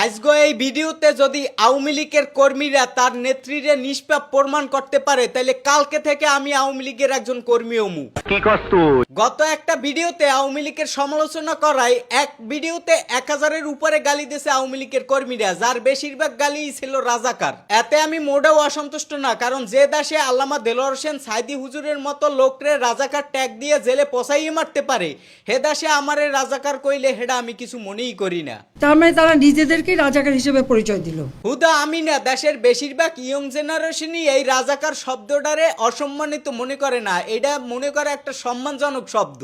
আজকে এই ভিডিওতে যদি আওয়ামী লীগের কর্মীরা তার নেত্রীরে নিষ্পাপ প্রমাণ করতে পারে তাহলে কালকে থেকে আমি আওয়ামী লীগের একজন কর্মী হমু। কি করছ তুই? গত একটা ভিডিওতে আওয়ামী লীগের সমালোচনা করায় এক ভিডিওতে 1000-এর উপরে গালি দিয়েছে আওয়ামী লীগের কর্মীরা, যার বেশিরভাগ গালি ছিল রাজাকার। এতে আমি মোটেও অসন্তুষ্ট না, কারণ যে দেশে আল্লামা দেলোয়ার হোসেন সাইদি হুজুরের মতো লোকরে রাজাকার ট্যাগ দিয়ে জেলে পচাইয়ে মারতে পারে, হে দেশে আমারে রাজাকার কইলে হেডা আমি কিছু মনেই করি না। তার মানে তারা নিজেদেরকে রাজাকার হিসেবে পরিচয় দিল। হুদা আমি না, দেশের বেশিরভাগ ইয়ং জেনারেশনই এই রাজাকার শব্দটারে অসম্মানিত মনে করে না, এটা মনে করে একটা সম্মানজনক শব্দ।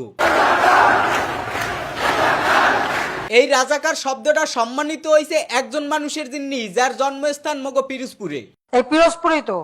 এই রাজাকার শব্দটা সম্মানিত হয়েছে একজন মানুষের জন্যই, যার জন্মস্থান মগো পিরোজপুরে। এই পিরোজপুরেই তো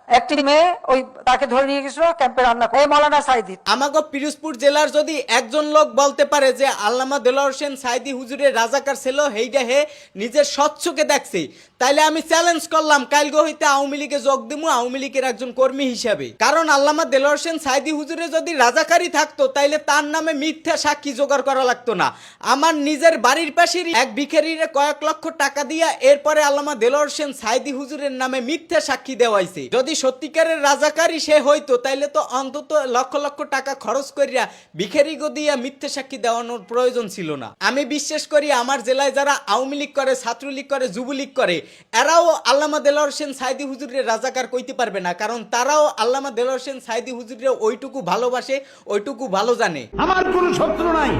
একটি মেয়ে ওই তাকে ধরে নিয়ে গেছিল ক্যাম্পে রান্না করে, এই মাওলানা সাইদি। আমাগো পিরোজপুর জেলার যদি একজন লোক বলতে পারে যে আল্লামা দেলোয়ার হোসেন সাইদি হুজুরের রাজাকার ছিল, হেইডা হে নিজের স্বচ্ছকে দেখছে, তাইলে আমি চ্যালেঞ্জ করলাম কালগো হইতে আওয়ামী লীগে যোগ দিমু আওয়ামী লীগের একজন কর্মী হিসাবে। কারণ আল্লামা দেলোয়ার হোসেন সাইদি হুজুরে যদি রাজাকারই থাকতো তাইলে তার নামে মিথ্যা সাক্ষী জোগাড় করা লাগতো না। আমার নিজের বাড়ির পাশের এক ভিখারিরে কয়েক লক্ষ টাকা দিয়া এরপরে আল্লামা দেলোয়ার হোসেন সাইদি হুজুরের নামে মিথ্যা সাক্ষী দেওয়াইছে। যদি সত্যিকারের রাজাকারী সে হইতো তাইলে তো অন্তত লক্ষ লক্ষ টাকা খরচ করিয়া ভিখারিগো দিয়া মিথ্যা সাক্ষী দেওয়ানোর প্রয়োজন ছিল না। আমি বিশ্বাস করি আমার জেলায় যারা আওয়ামী লীগ করে, ছাত্রলীগ করে, যুবলীগ করে, এরাও আল্লামা দেলোয়ার হোসেন সাইদি হুজুরের রাজাকার কইতে পারবে না, কারণ তারাও আল্লামা দেলোয়ার হোসেন সাইদি হুজুরের ওইটুকু ভালোবাসে, ওইটুকু ভালো জানে। আমার কোনো শত্রু নাই,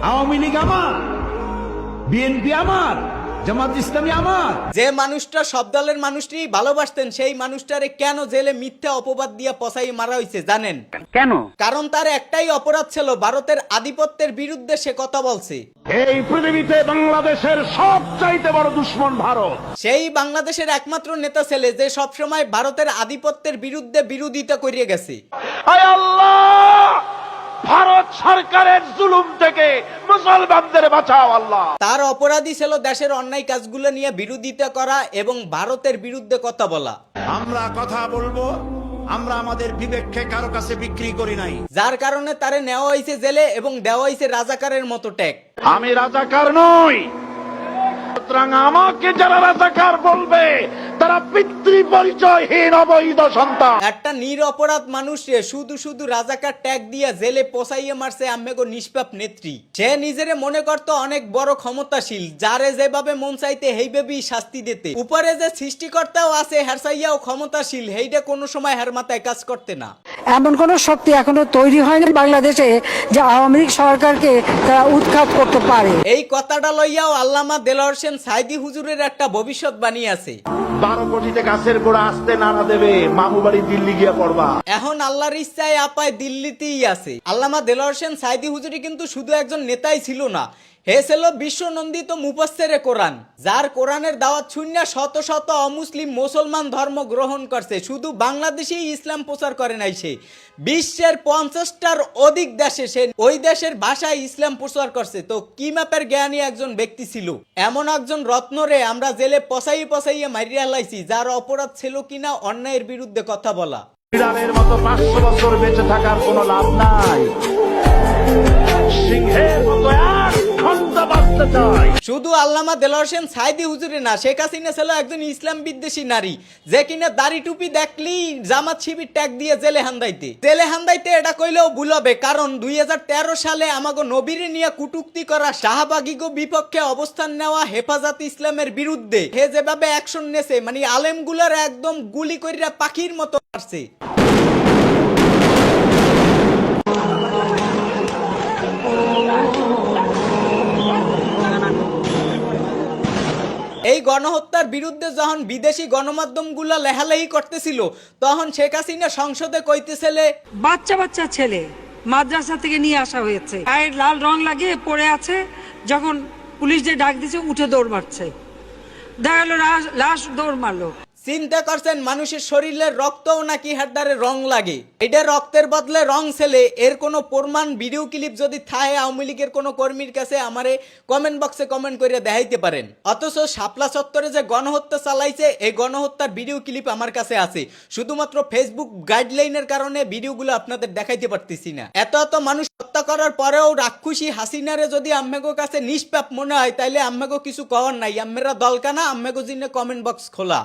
আওয়ামী লীগ আমার, বিএনপি আমার, জামাত ইসলামী আমার। যে মানুষটা সব দলের মানুষটি ভালোবাসতেন সেই মানুষটারে কেন জেলে মিথ্যা অপবাদ দিয়ে পচাই মারা হয়েছে জানেন কেন? কারণ তার একটাই অপরাধ ছিল, ভারতের আধিপত্যের বিরুদ্ধে সে কথা বলছে। এই পৃথিবীতে বাংলাদেশের সবচাইতে বড় দুশ্মন ভারত। সেই বাংলাদেশের একমাত্র নেতা ছেলে যে সবসময় ভারতের আধিপত্যের বিরুদ্ধে বিরোধিতা করিয়ে গেছে। আয় আল্লাহ, ভারত সরকারের জুলুম থেকে মুসলমানদের বাঁচাও আল্লাহ। তার অপরাধী ছিল দেশের অন্যায় কাজগুলো নিয়ে বিরোধিতা করা এবং ভারতের বিরুদ্ধে কথা বলা। আমরা কথা বলবো, আমরা আমাদের বিবেককে কারো কাছে বিক্রি করি নাই, যার কারণে তারে নেওয়া হয়েছে জেলে এবং দেওয়া হয়েছে রাজাকারের মতো ট্যাগ। আমি রাজাকার নই, সুতরাং আমাকে যারা রাজাকার বলবে তারা পিতৃ পরিচয়হীন অবৈধ সন্তান। একটা নিরপরাধ মানুষে শুধু শুধু রাজাকার ট্যাগ দিয়া জেলে পচাইয়ে মারছে আম্মেগো নিষ্পাপ নেত্রী। সে নিজেরে মনে করতো অনেক বড় ক্ষমতাশীল, যারে যেভাবে মন চাইতে হেইভাবেই শাস্তি দিতে। উপরে যে সৃষ্টিকর্তাও আছে হেরসাইয়াও ক্ষমতাশীল, হেইটা কোনো সময় হের মাথায় কাজ করতে না। এমন কোন শক্তি এখনো তৈরি হয়নি বাংলাদেশে যে আওয়ামী লীগ সরকারকে তারা উৎখাত করতে পারে। এই কথাটা লইয়াও আল্লামা দেলোয়ার হোসেন সাইদি হুজুরের একটা ভবিষ্যৎবাণী আছে। 12 কোটিতে গাছের গোড়া আসতে নানা দেবে, মামু বাড়ি দিল্লি গিয়ে পড়বা। এখন আল্লাহর ইচ্ছায় আপায় দিল্লিতেই আছে। আল্লামা দেলোয়ার হোসেন সাইদি হুজুরি কিন্তু শুধু একজন নেতাই ছিল না, হে ছিল বিশ্বনন্দিত মুফাসসিরে কোরআন, যার কোরআনের দাওয়াত শুনিয়া শত শত অমুসলিম মুসলমান ধর্ম গ্রহণ করছে। শুধু বাংলাদেশেই ইসলাম প্রচার করে নাই, সে বিশ্বের 50টার অধিক দেশে সে ওই দেশের ভাষায় ইসলাম প্রচার করছে। তো কি মাপের জ্ঞানী একজন ব্যক্তি ছিল। এমন একজন রত্নরে আমরা জেলে পচাইয়ে মারিয়া লাইছি, যার অপরাধ ছিল কিনা অন্যায়ের বিরুদ্ধে কথা বলা। বিড়ালের মতো 500 বছর বেঁচে থাকার কোনো লাভ নাই, সিংহের মতো এক ঘন্টা বাঁচতে চাই। শুধু আল্লামা দেলোয়ার হোসেন সাইদি হুজুরে না, শেখ হাসিনা ছিল একজন ইসলাম বিদ্বেষী নারী, যে কিনা দাড়ি টুপি দেখলেই জামাত শিবির ট্যাগ দিয়ে জেলে হান্দাইতে এটা কইলেও ভুল হবে, কারণ 2013 সালে আমাগো নবীরে নিয়ে কুটুক্তি করা, শাহবাগীগো বিপক্ষে অবস্থান নেওয়া, হেফাজত ইসলামের বিরুদ্ধে হে যেভাবে অ্যাকশন নেছে, মানে আলেমগুলার একদম গুলি কইরা পাখির মতো মারছে। এই গণহত্যার বিরুদ্ধে যখন বিদেশি গণমাধ্যমগুলো লেহালেহি করতেছিল, তখন শেখ হাসিনা সংসদে কইতেছিলে বাচ্চা ছেলে মাদ্রাসা থেকে নিয়ে আসা হয়েছে, গায়ের লাল রং লাগিয়ে পড়ে আছে, যখন পুলিশ যে ডাক দিচ্ছে উঠে দৌড় মারছে, দেখা গেল লাশ দৌড় মারলো। চিন্তা করছেন মানুষের শরীরের রক্তও নাকি হাড্ডারে রং লাগে, এটা রক্তের বদলে রং ছেলে, এর কোনো প্রমাণ ভিডিও ক্লিপ যদি থাকে আওয়ামী লীগের কোনো কর্মীর কাছে আমারে কমেন্ট বক্সে কমেন্ট করে দেখাইতে পারেন। অথচ শাপলা চত্বরে যে গণহত্যা চালাইছে এই গণহত্যার ভিডিও ক্লিপ আমার কাছে আছে, শুধুমাত্র ফেসবুক গাইডলাইনের কারণে ভিডিওগুলো আপনাদের দেখাইতে পারতেছি না। এত এত মানুষ হত্যা করার পরেও রাক্ষসী হাসিনারে যদি আম্মেগো কাছে নিষ্পাপ মনে হয় তাইলে আম্মেগো কিছু কওয়ার নাই, আম্মেরা দলকানা, আম্মেগো জিনে কমেন্ট বক্স খোলা।